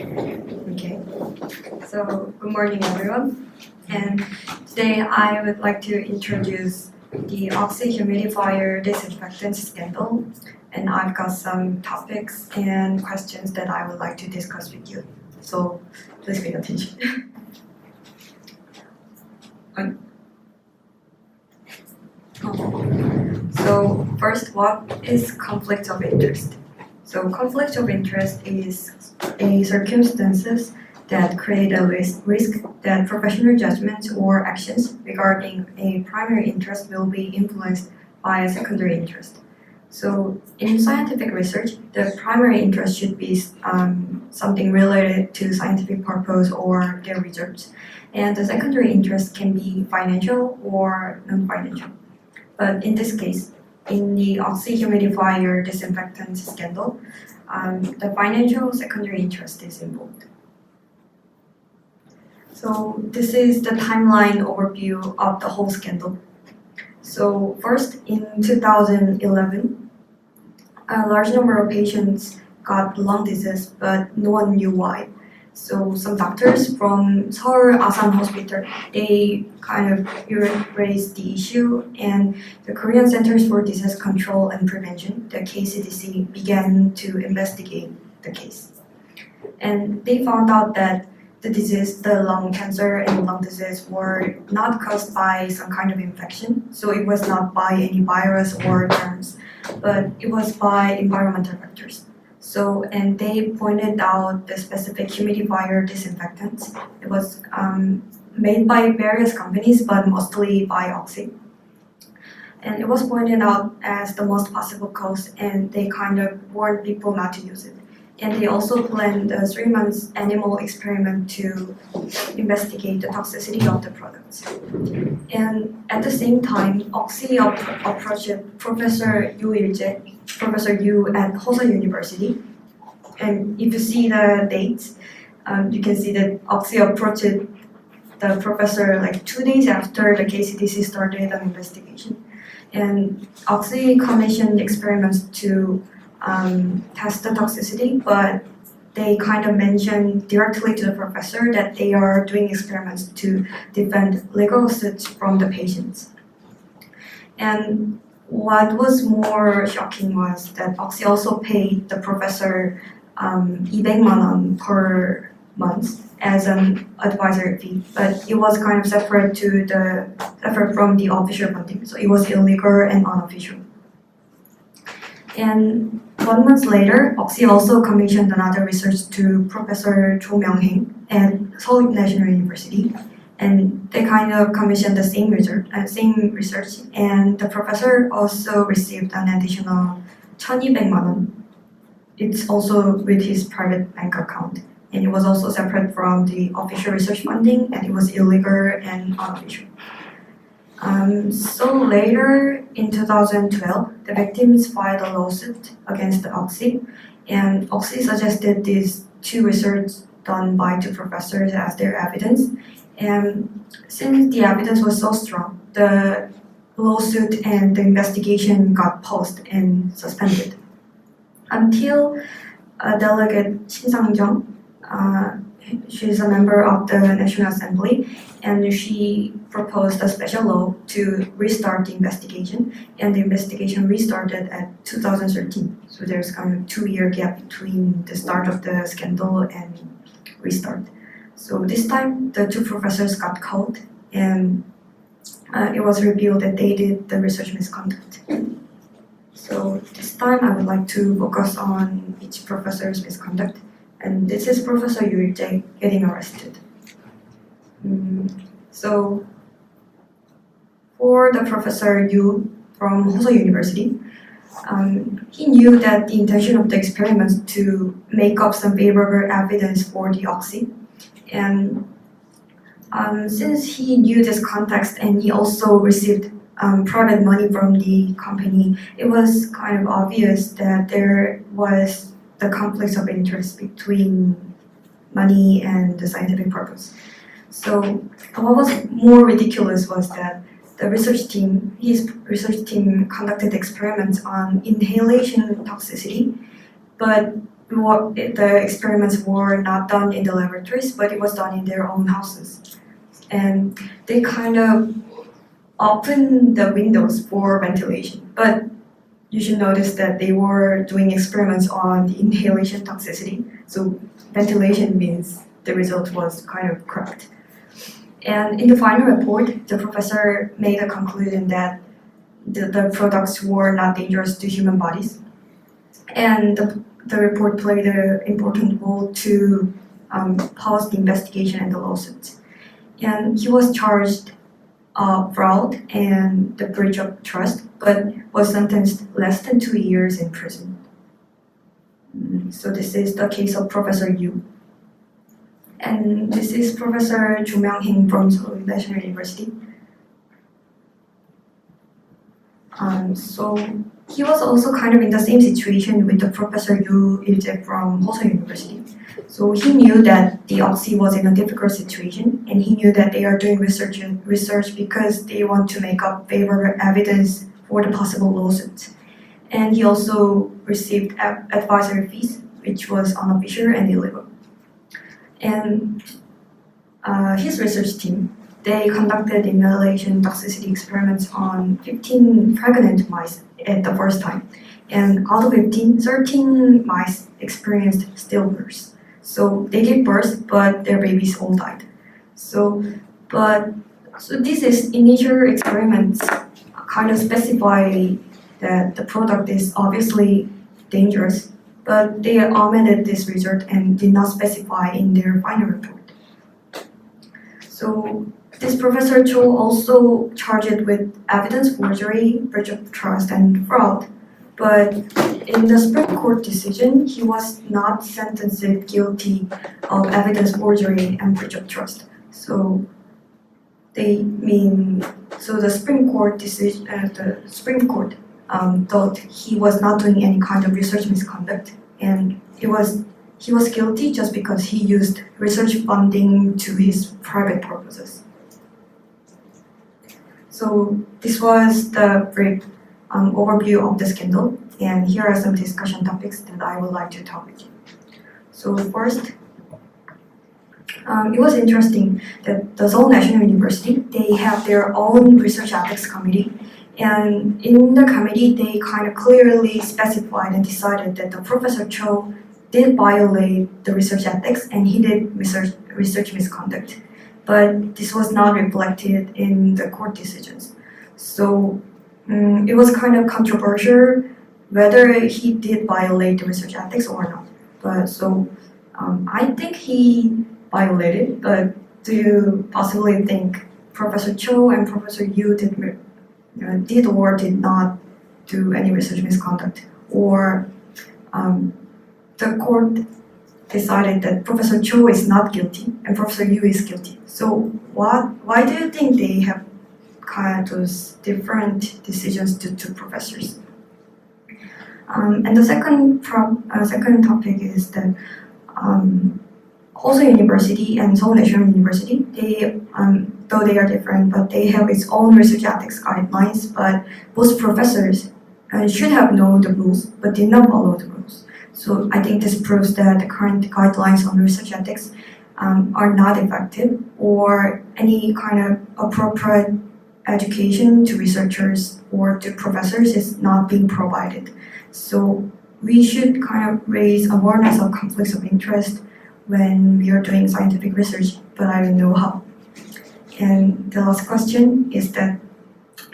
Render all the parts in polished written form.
Okay, so good morning everyone, and today I would like to introduce the Humidifier Disinfectant scandal, and I've got some topics and questions that I would like to discuss with you, so please pay attention. So first, what is conflict of interest? So conflict of interest is a circumstances that create a risk that professional judgments or actions regarding a primary interest will be influenced by a secondary interest. So in scientific research, the primary interest should be something related to scientific purpose or their research, and the secondary interest can be financial or non-financial. But in this case, in the humidifier disinfectant scandal, the financial secondary interest is involved. So this is the timeline overview of the whole scandal. So first, in 2011, a large number of patients got lung disease, but no one knew why. So some doctors from Seoul Asan Hospital, they kind of raised the issue, and the Korean Centers for Disease Control and Prevention, the KCDC, began to investigate the case. And they found out that the disease, the lung cancer and lung disease, were not caused by some kind of infection. So it was not by any virus or germs, but it was by environmental factors. So, and they pointed out the specific humidifier disinfectants. It was made by various companies, but mostly by Oxy. And it was pointed out as the most possible cause, and they kind of warned people not to use it. And they also planned a 3-month animal experiment to investigate the toxicity of the products. And at the same time, Oxy approached Professor Yu at Hosa University. And if you see the dates, you can see that Oxy approached the professor like 2 days after the KCDC started an investigation. And Oxy commissioned experiments to test the toxicity, but they kind of mentioned directly to the professor that they are doing experiments to defend legal suits from the patients. And what was more shocking was that Oxy also paid the professor 200만 won per month as an advisory fee, but it was kind of separate from the official funding, so it was illegal and unofficial. And 1 month later, Oxy also commissioned another research to Professor Jeonghyun Seo at Seoul National University, and they kind of commissioned the same research, and the professor also received an additional 1,200만 won. It's also with his private bank account, and it was also separate from the official research funding, and it was illegal and unofficial. So later in 2012, the victims filed a lawsuit against Oxy, and Oxy suggested these 2 research done by 2 professors as their evidence. And since the evidence was so strong, the lawsuit and the investigation got paused and suspended until Delegate Shin Sang-jung. She's a member of the National Assembly, and she proposed a special law to restart the investigation, and the investigation restarted at 2013. So there's kind of 2-year gap between the start of the scandal and restart. So this time the 2 professors got caught, and it was revealed that they did the research misconduct. So this time I would like to focus on each professor's misconduct. And this is Professor Yu Il-jae getting arrested. So for the Professor Yu from Hosa University, he knew that the intention of the experiments to make up some favorable evidence for the Oxy. And since he knew this context and he also received private money from the company, it was kind of obvious that there was the conflicts of interest between money and the scientific purpose. So what was more ridiculous was that his research team conducted experiments on inhalation toxicity, but the experiments were not done in the laboratories, but it was done in their own houses. And they kind of opened the windows for ventilation. But you should notice that they were doing experiments on the inhalation toxicity. So ventilation means the result was kind of correct. And in the final report, the professor made a conclusion that the products were not dangerous to human bodies. And the report played an important role to pause the investigation and the lawsuit. And he was charged fraud and the breach of trust, but was sentenced less than 2 years in prison. So this is the case of Professor Yu. And this is Professor Jeonghyun from Seoul National University. So he was also kind of in the same situation with the Professor Yu Il-jae from Hoseong University. So he knew that the Oxy was in a difficult situation, and he knew that they are doing research because they want to make up favorable evidence for the possible lawsuit. And he also received advisory fees, which was unofficial and illegal. And his research team, they conducted inhalation toxicity experiments on 15 pregnant mice at the first time. And out of 15, 13 mice experienced stillbirths. So they gave birth, but their babies all died. So this is initial experiments kind of specify that the product is obviously dangerous, but they omitted this result and did not specify in their final report. So this Professor Cho also charged with evidence forgery, breach of trust, and fraud. But in the Supreme Court decision, he was not sentenced guilty of evidence forgery and breach of trust. So the Supreme Court decision, thought he was not doing any kind of research misconduct, and he was guilty just because he used research funding to his private purposes. So this was the brief overview of the scandal, and here are some discussion topics that I would like to talk with you. So first, it was interesting that the Seoul National University, they have their own research ethics committee, and in the committee they kind of clearly specified and decided that the Professor Cho did violate the research ethics and he did research misconduct, but this was not reflected in the court decisions. So it was kind of controversial whether he did violate the research ethics or not. But so I think he violated, but do you possibly think Professor Cho and Professor Yu did or did not do any research misconduct? Or the court decided that Professor Cho is not guilty and Professor Yu is guilty. So why do you think they have kind of those different decisions to two professors? And the second topic is that Hoseong University and Seoul National University, they though they are different, but they have its own research ethics guidelines. But both professors should have known the rules, but did not follow the rules. So I think this proves that the current guidelines on research ethics are not effective, or any kind of appropriate education to researchers or to professors is not being provided. So we should kind of raise awareness of conflicts of interest when we are doing scientific research, but I don't know how. And the last question is that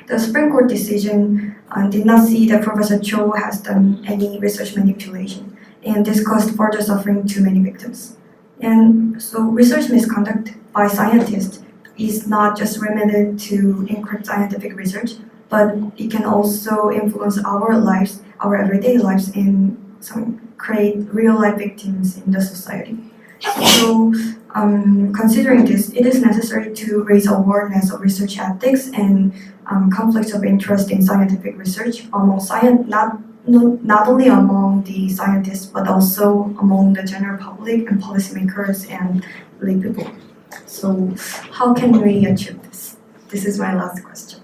the Supreme Court decision did not see that Professor Cho has done any research manipulation, and this caused further suffering to many victims. And so research misconduct by scientists is not just limited to incorrect scientific research, but it can also influence our lives, our everyday lives, and create real-life victims in the society. So, considering this, it is necessary to raise awareness of research ethics and conflicts of interest in scientific research among not only among the scientists, but also among the general public and policymakers and lay people. So, how can we achieve this? This is my last question.